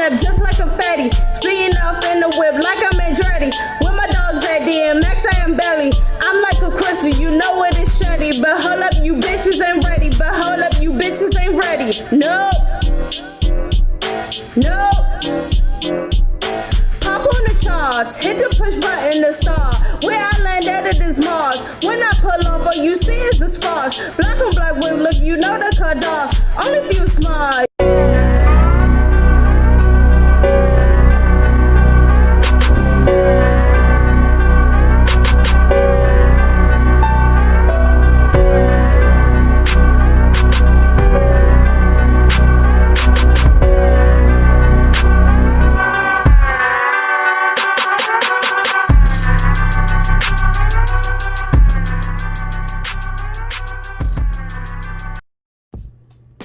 snap just like confetti. Speeding off in the whip like I'm Andretti. With my dogs at DMX, I am belly. I'm like a crystal, you know it is shreddy. But hold up, you bitches ain't ready. But hold up, you bitches ain't ready. No. No. Hop on the charts, hit the push button to start. Where I land at it is Mars. When I pull off, all you see is the sparks. Black on black with look, you know the cut off. Only few smart.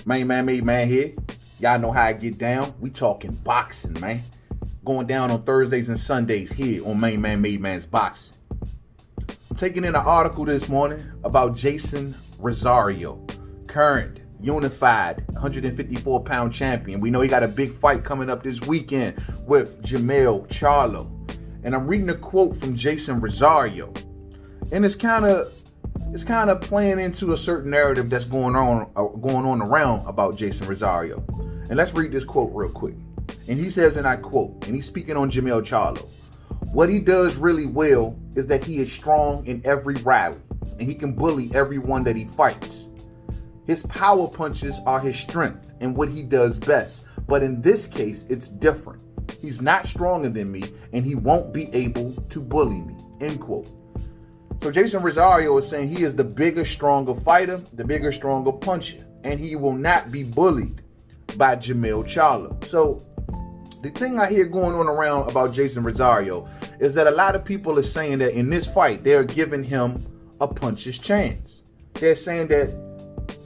Mainman Mademan here. Y'all know how I get down. We talking boxing, man. Going down on Thursdays and Sundays here on Mainman Mademan's Boxing. I'm taking in an article this morning about Jeison Rosario, current unified 154-pound champion. We know he got a big fight coming up this weekend with Jermell Charlo. And I'm reading a quote from Jeison Rosario. And it's kind of playing into a certain narrative that's going on around about Jeison Rosario. And let's read this quote real quick. And he says, and I quote, and he's speaking on Jermell Charlo, "What he does really well is that he is strong in every rally, and he can bully everyone that he fights. His power punches are his strength and what he does best. But in this case, it's different. He's not stronger than me, and he won't be able to bully me." End quote. So Jeison Rosario is saying he is the bigger, stronger fighter, the bigger, stronger puncher, and he will not be bullied by Jermell Charlo. So the thing I hear going on around about Jeison Rosario is that a lot of people are saying that in this fight, they're giving him a puncher's chance. They're saying that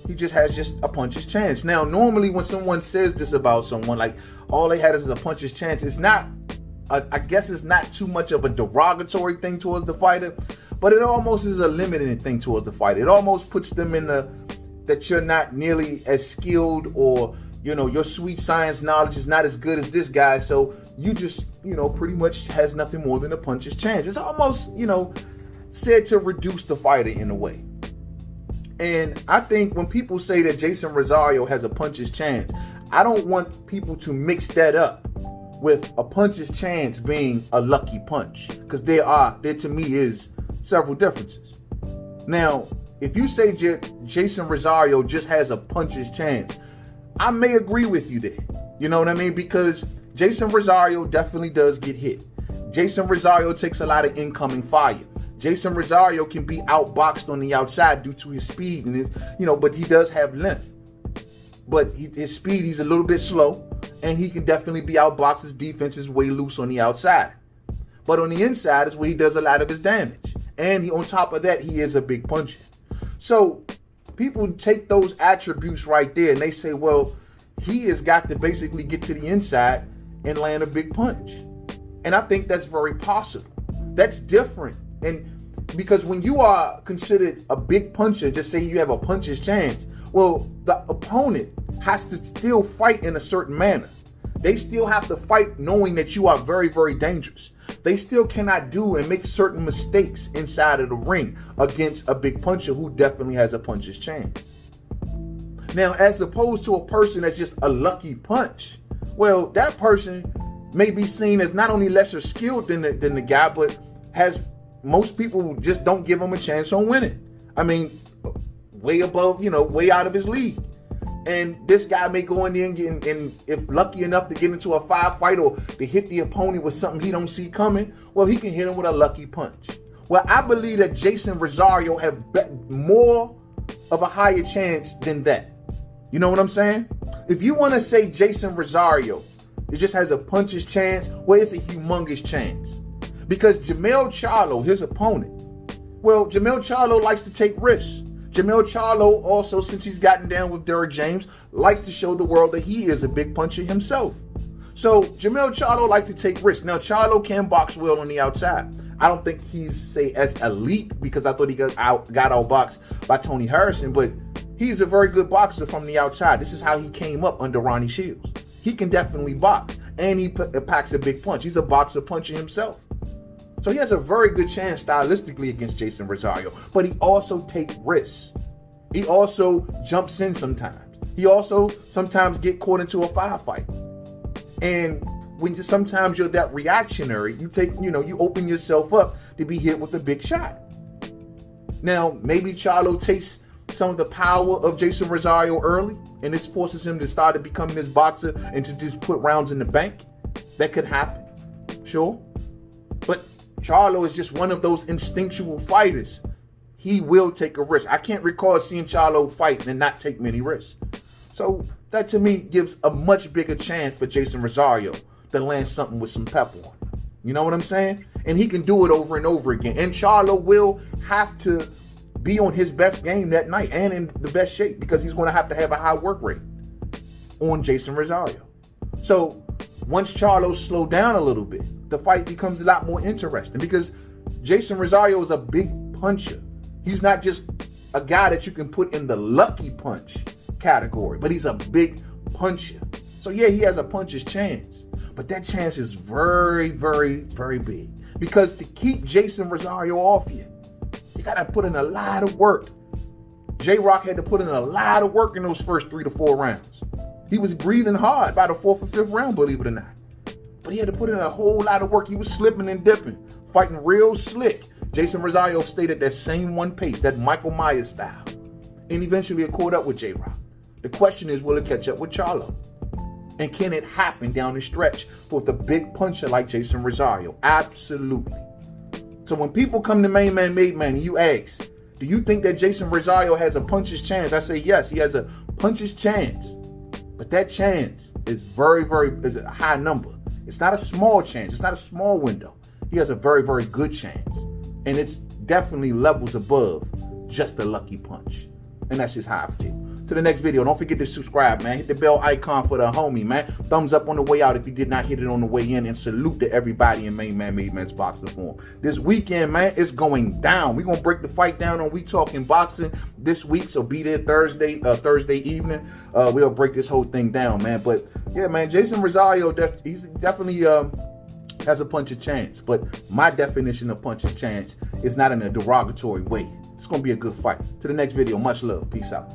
he just has a puncher's chance. Now, normally when someone says this about someone, like all they had is a puncher's chance, it's not, I guess it's not too much of a derogatory thing towards the fighter, but it almost is a limiting thing towards the fighter. It almost puts them in that you're not nearly as skilled, or, you know, your sweet science knowledge is not as good as this guy. So you just, you know, pretty much has nothing more than a puncher's chance. It's almost, you know, said to reduce the fighter in a way. And I think when people say that Jeison Rosario has a puncher's chance, I don't want people to mix that up with a puncher's chance being a lucky punch, because there to me is several differences. Now, if you say Jeison Rosario just has a puncher's chance, I may agree with you there. You know what I mean? Because Jeison Rosario definitely does get hit. Jeison Rosario takes a lot of incoming fire. Jeison Rosario can be outboxed on the outside due to his speed and his, you know, but he does have length. But his speed, he's a little bit slow, and he can definitely be outboxed. His defense is way loose on the outside. But on the inside is where he does a lot of his damage. And on top of that, he is a big puncher. So people take those attributes right there and they say, well, he has got to basically get to the inside and land a big punch. And I think that's very possible. That's different. And because when you are considered a big puncher, just say you have a puncher's chance, well, the opponent has to still fight in a certain manner. They still have to fight knowing that you are very, very dangerous. They still cannot do and make certain mistakes inside of the ring against a big puncher who definitely has a puncher's chance. Now, as opposed to a person that's just a lucky punch, well, that person may be seen as not only lesser skilled than the guy, but has most people just don't give him a chance on winning. I mean, way above, you know, way out of his league. And this guy may go in there and if lucky enough to get into a fight or to hit the opponent with something he don't see coming, well, he can hit him with a lucky punch. Well, I believe that Jeison Rosario have more of a higher chance than that. You know what I'm saying? If you want to say Jeison Rosario, it just has a puncher's chance, well, it's a humongous chance. Because Jermell Charlo, his opponent, well, Jermell Charlo likes to take risks. Jermell Charlo also, since he's gotten down with Derrick James, likes to show the world that he is a big puncher himself. So Jermell Charlo likes to take risks. Now, Charlo can box well on the outside. I don't think he's, say, as elite, because I thought he got outboxed by Tony Harrison, but he's a very good boxer from the outside. This is how he came up under Ronnie Shields. He can definitely box. and he packs a big punch. He's a boxer puncher himself. So he has a very good chance stylistically against Jeison Rosario, but he also takes risks. He also jumps in sometimes. He also sometimes get caught into a firefight. And when sometimes you're that reactionary, you open yourself up to be hit with a big shot. Now, maybe Charlo takes some of the power of Jeison Rosario early, and this forces him to start to become this boxer and to just put rounds in the bank. That could happen, sure. But Charlo is just one of those instinctual fighters. He will take a risk. I can't recall seeing Charlo fight and not take many risks. So that to me gives a much bigger chance for Jeison Rosario to land something with some pep on. You know what I'm saying? And he can do it over and over again. And Charlo will have to be on his best game that night and in the best shape, because he's going to have a high work rate on Jeison Rosario. So once Charlo slowed down a little bit, the fight becomes a lot more interesting, because Jeison Rosario is a big puncher. He's not just a guy that you can put in the lucky punch category, but he's a big puncher. So yeah, he has a puncher's chance, but that chance is very, very, very big, because to keep Jeison Rosario off you got to put in a lot of work. J-Rock had to put in a lot of work in those first 3 to 4 rounds. He was breathing hard by the 4th or 5th round, believe it or not. But he had to put in a whole lot of work. He was slipping and dipping, fighting real slick. Jeison Rosario stayed at that same one pace, that Michael Myers style. And eventually it caught up with J-Rock. The question is, will it catch up with Charlo? And can it happen down the stretch with a big puncher like Jeison Rosario? Absolutely. So when people come to Mainman Mademan and you ask, do you think that Jeison Rosario has a puncher's chance? I say yes, he has a puncher's chance. But that chance is is a high number. It's not a small chance. It's not a small window. He has a very, very good chance. And it's definitely levels above just a lucky punch. And that's just how I feel. To the next video, don't forget to subscribe, man. Hit the bell icon for the homie, man. Thumbs up on the way out if you did not hit it on the way in. And salute to everybody in Mainman Mademan's boxing forum. This weekend, man, it's going down. We're going to break the fight down on We Talking Boxing this week. So be there Thursday evening. We'll break this whole thing down, man. But yeah, man, Jeison Rosario, he's definitely has a puncher's chance. But my definition of puncher's chance is not in a derogatory way. It's going to be a good fight. To the next video, much love. Peace out.